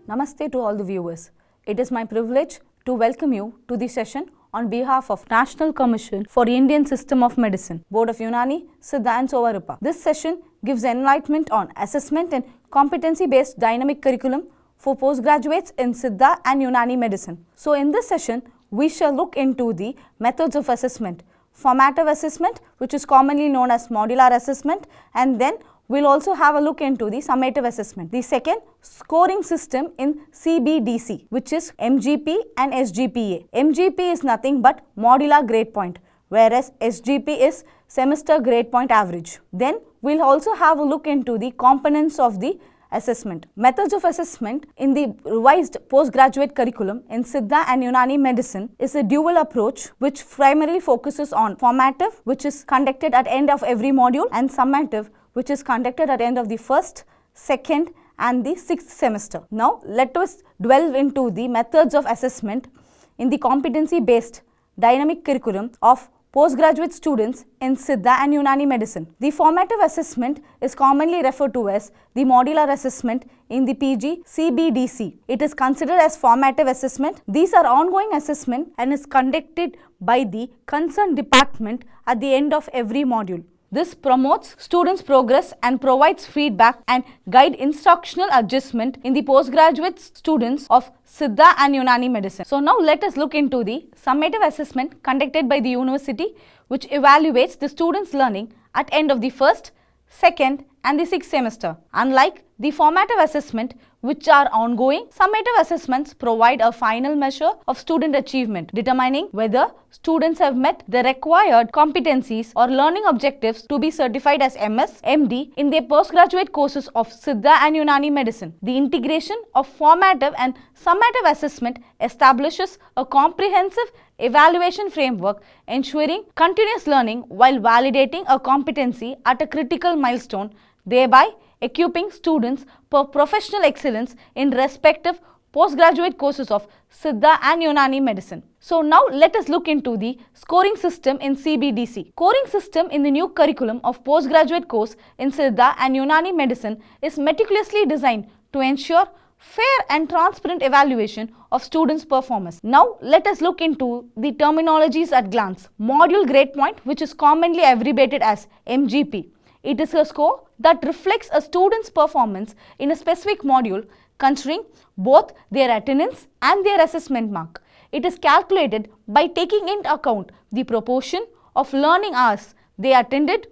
Namaste to all the viewers. It is my privilege to welcome you to the session on behalf of National Commission for Indian System of Medicine, Board of Unani, Siddha and Sovarupa. This session gives enlightenment on assessment and competency-based dynamic curriculum for postgraduates in Siddha and Unani medicine. So in this session, we shall look into the methods of assessment, formative assessment, which is commonly known as modular assessment, and then we'll also have a look into the summative assessment. The second, scoring system in Cbdc, which is MGP and SGPA. MGP is nothing but modular grade point, whereas SGP is semester grade point average. Then we'll also have a look into the components of the assessment. Methods of assessment in the revised postgraduate curriculum in Siddha and Unani medicine is a dual approach which primarily focuses on formative, which is conducted at end of every module, and summative, which is conducted at end of the first, second and the sixth semester. Now let us delve into the methods of assessment in the competency based dynamic curriculum of postgraduate students in Siddha and Unani medicine. The formative assessment is commonly referred to as the modular assessment in the PG Cbdc. It is considered as formative assessment. These are ongoing assessment and is conducted by the concerned department at the end of every module. This promotes students' progress and provides feedback and guide instructional adjustment in the postgraduate students of Siddha and Unani medicine. So now let us look into the summative assessment conducted by the university, which evaluates the students' learning at end of the first, second and the sixth semester. Unlike the formative assessment, which are ongoing, summative assessments provide a final measure of student achievement, determining whether students have met the required competencies or learning objectives to be certified as MS, MD in their postgraduate courses of Siddha and Unani medicine. The integration of formative and summative assessment establishes a comprehensive evaluation framework ensuring continuous learning while validating a competency at a critical milestone, thereby equipping students for professional excellence in respective postgraduate courses of Siddha and Unani medicine. So now let us look into the scoring system in Cbdc. Scoring system in the new curriculum of postgraduate course in Siddha and Unani medicine is meticulously designed to ensure fair and transparent evaluation of students' performance. Now let us look into the terminologies at glance. Module grade point, which is commonly abbreviated as MGP. It is a score that reflects a student's performance in a specific module considering both their attendance and their assessment mark. It is calculated by taking into account the proportion of learning hours they attended,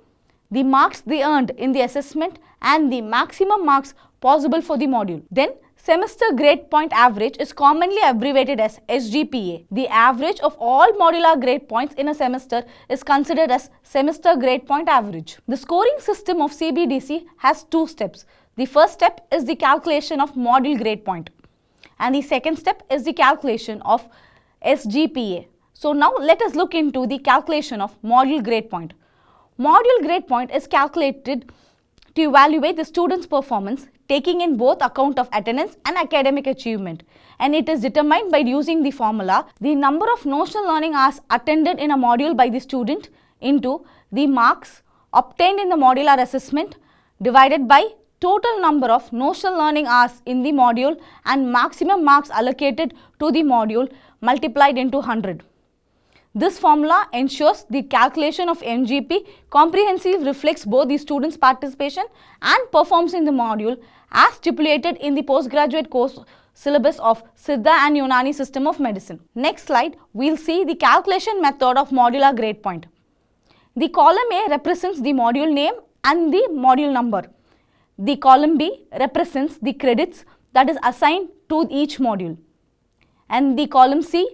the marks they earned in the assessment and the maximum marks possible for the module. Then semester grade point average is commonly abbreviated as SGPA. The average of all modular grade points in a semester is considered as semester grade point average. The scoring system of Cbdc has two steps. The first step is the calculation of module grade point and the second step is the calculation of SGPA. So now let us look into the calculation of module grade point. Module grade point is calculated to evaluate the student's performance taking in both account of attendance and academic achievement, and it is determined by using the formula the number of notional learning hours attended in a module by the student into the marks obtained in the modular assessment divided by total number of notional learning hours in the module and maximum marks allocated to the module multiplied into 100. This formula ensures the calculation of MGP comprehensively reflects both the student's participation and performance in the module as stipulated in the postgraduate course syllabus of Siddha and Unani system of medicine. Next slide, we'll see the calculation method of modular grade point. The column A represents the module name and the module number. The column B represents the credits that is assigned to each module. And the column C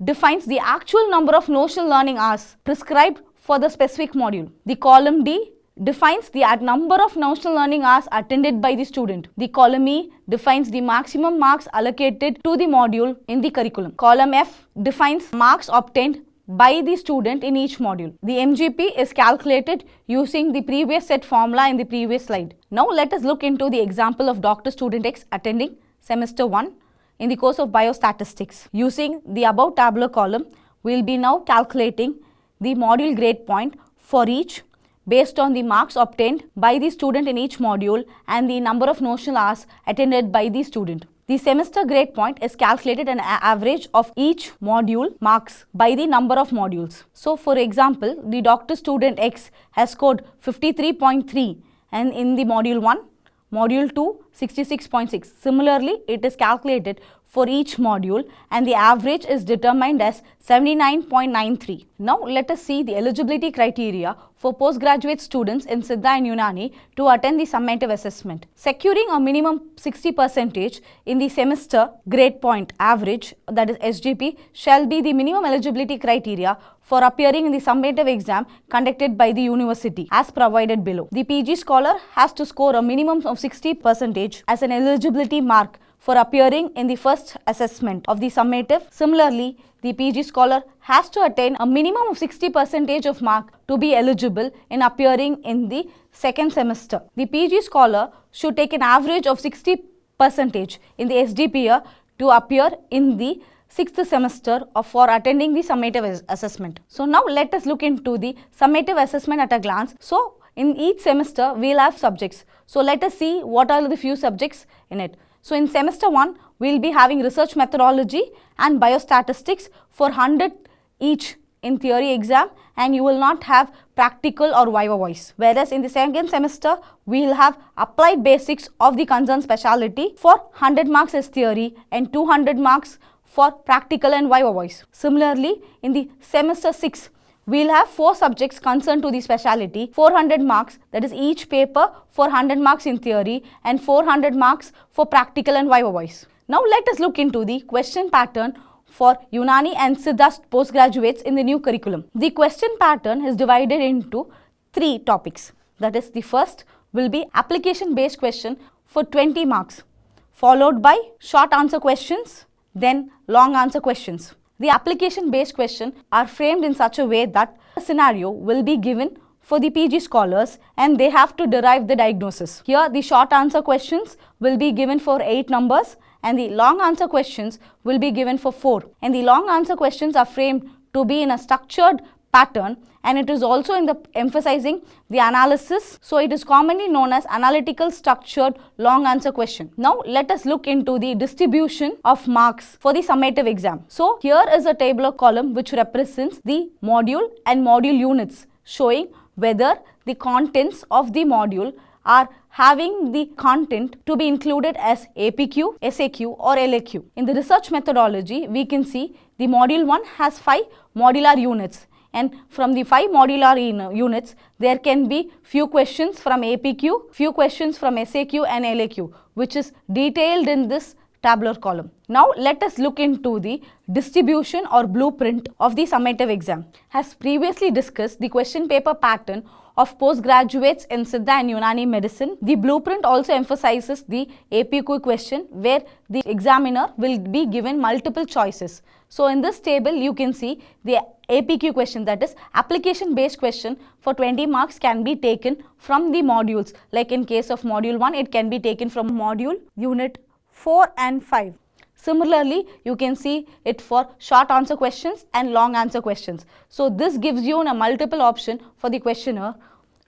defines the actual number of notional learning hours prescribed for the specific module. The column D defines the number of notional learning hours attended by the student. The column E defines the maximum marks allocated to the module in the curriculum. Column F defines marks obtained by the student in each module. The MGP is calculated using the previous set formula in the previous slide. Now let us look into the example of Dr. Student X attending semester 1 in the course of biostatistics. Using the above tabular column, we will be now calculating the module grade point for each based on the marks obtained by the student in each module and the number of notional hours attended by the student. The semester grade point is calculated an average of each module marks by the number of modules. So for example, the doctor student X has scored 53.3 and in the module 1, module 2 66.6. Similarly, it is calculated for each module and the average is determined as 79.93. Now let us see the eligibility criteria for postgraduate students in Siddha and Unani to attend the summative assessment. Securing a minimum 60% in the semester grade point average, that is SGP, shall be the minimum eligibility criteria for appearing in the summative exam conducted by the university as provided below. The PG scholar has to score a minimum of 60% as an eligibility mark for appearing in the first assessment of the summative. Similarly, the PG scholar has to attain a minimum of 60% of mark to be eligible in appearing in the second semester. The PG scholar should take an average of 60% in the SDPA to appear in the sixth semester for attending the summative assessment. So now let us look into the summative assessment at a glance. So in each semester we will have subjects. So let us see what are the few subjects in it. So in semester 1, we will be having research methodology and biostatistics for 100 each in theory exam, and you will not have practical or viva voice. Whereas in the second semester, we will have applied basics of the concerned specialty for 100 marks as theory and 200 marks for practical and viva voice. Similarly, in the semester 6, we will have 4 subjects concerned to the specialty, 400 marks, that is each paper for 100 marks in theory and 400 marks for practical and viva voice. Now let us look into the question pattern for Unani and Siddha postgraduates in the new curriculum. The question pattern is divided into 3 topics. That is, the first will be application based question for 20 marks, followed by short answer questions, then long answer questions. The application based questions are framed in such a way that a scenario will be given for the PG scholars and they have to derive the diagnosis. Here the short answer questions will be given for 8 numbers and the long answer questions will be given for 4. And the long answer questions are framed to be in a structured pattern, and it is also in the emphasizing the analysis. So it is commonly known as analytical structured long answer question. Now let us look into the distribution of marks for the summative exam. So here is a tabular column which represents the module and module units, showing whether the contents of the module are having the content to be included as APQ, SAQ or LAQ. In the research methodology, we can see the module 1 has 5 modular units, and from the 5 modular units, there can be few questions from APQ, few questions from SAQ and LAQ, which is detailed in this tabular column. Now let us look into the distribution or blueprint of the summative exam. As previously discussed, the question paper pattern of postgraduates in Siddha and Unani medicine, the blueprint also emphasizes the APQ question where the examiner will be given multiple choices. So in this table you can see the APQ question, that is application based question for 20 marks can be taken from the modules. Like in case of module 1, it can be taken from module unit 4 and 5. Similarly, you can see it for short answer questions and long answer questions. So this gives you a multiple option for the questioner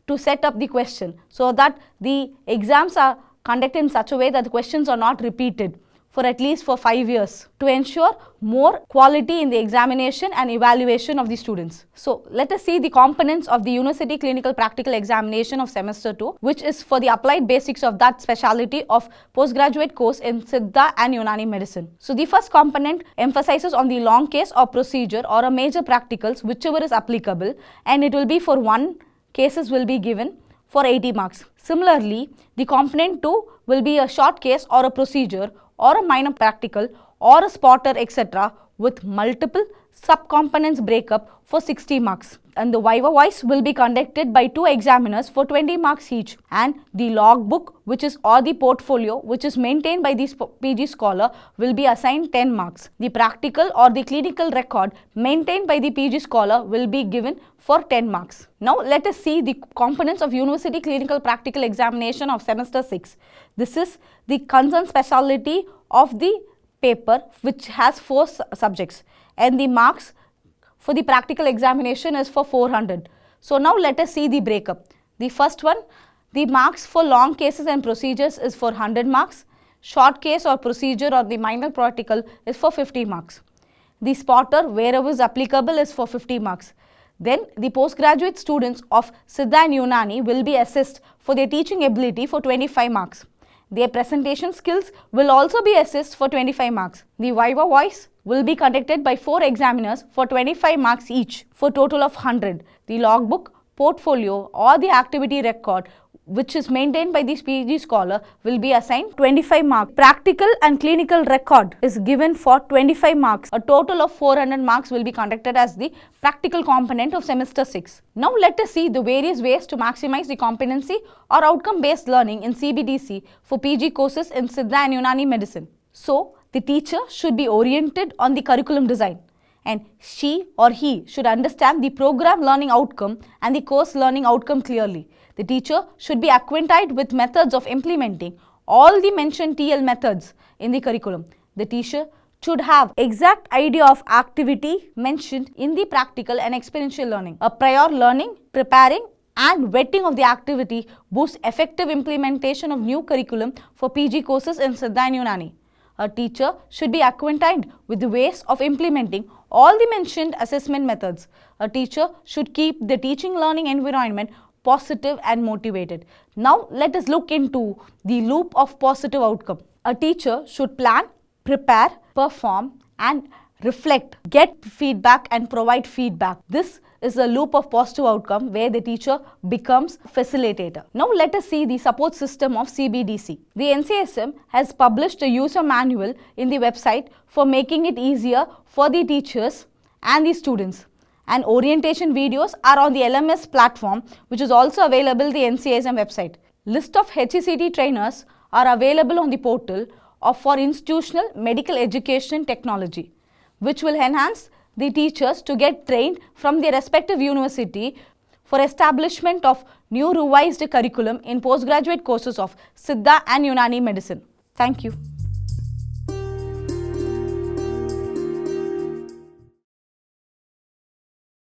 to set up the question, so that the exams are conducted in such a way that the questions are not repeated for at least for 5 years, to ensure more quality in the examination and evaluation of the students. So let us see the components of the University Clinical Practical Examination of semester 2, which is for the applied basics of that specialty of postgraduate course in Siddha and Unani medicine. So the first component emphasizes on the long case or procedure or a major practicals, whichever is applicable, and it will be for 1 cases will be given for 80 marks. Similarly, the component 2 will be a short case or a procedure or a minor practical or a spotter, etc., with multiple subcomponents breakup for 60 marks. And the viva voice will be conducted by 2 examiners for 20 marks each, and the logbook, which is or the portfolio which is maintained by this PG scholar, will be assigned 10 marks. The practical or the clinical record maintained by the PG scholar will be given for 10 marks. Now let us see the components of University Clinical Practical Examination of semester 6. This is the concerned specialty of the paper, which has 4 subjects, and the marks for the practical examination is for 400. So now let us see the breakup. The first one, the marks for long cases and procedures is for 100 marks, short case or procedure or the minor practical is for 50 marks. The spotter, wherever is applicable, is for 50 marks. Then the postgraduate students of Siddha and Unani will be assessed for their teaching ability for 25 marks. Their presentation skills will also be assessed for 25 marks. The Viva Voice will be conducted by 4 examiners for 25 marks each for total of 100. The logbook, portfolio or the activity record which is maintained by the PG scholar will be assigned 25 marks. Practical and clinical record is given for 25 marks. A total of 400 marks will be conducted as the practical component of semester 6. Now let us see the various ways to maximize the competency or outcome based learning in CBDC for PG courses in Siddha and Unani medicine. So the teacher should be oriented on the curriculum design, and she or he should understand the program learning outcome and the course learning outcome clearly. The teacher should be acquainted with methods of implementing all the mentioned TL methods in the curriculum. The teacher should have exact idea of activity mentioned in the practical and experiential learning. A prior learning, preparing and vetting of the activity boosts effective implementation of new curriculum for PG courses in Siddha and Unani. A teacher should be acquainted with the ways of implementing all the mentioned assessment methods. A teacher should keep the teaching learning environment positive and motivated. Now let us look into the loop of positive outcome. A teacher should plan, prepare, perform and reflect, get feedback and provide feedback. This is a loop of positive outcome where the teacher becomes facilitator. Now let us see the support system of CBDC. The NCSM has published a user manual in the website for making it easier for the teachers and the students. And orientation videos are on the LMS platform, which is also available on the NCSM website. List of HECT trainers are available on the portal for institutional medical education technology, which will enhance the teachers to get trained from their respective university for establishment of new revised curriculum in postgraduate courses of Siddha and Unani medicine. Thank you.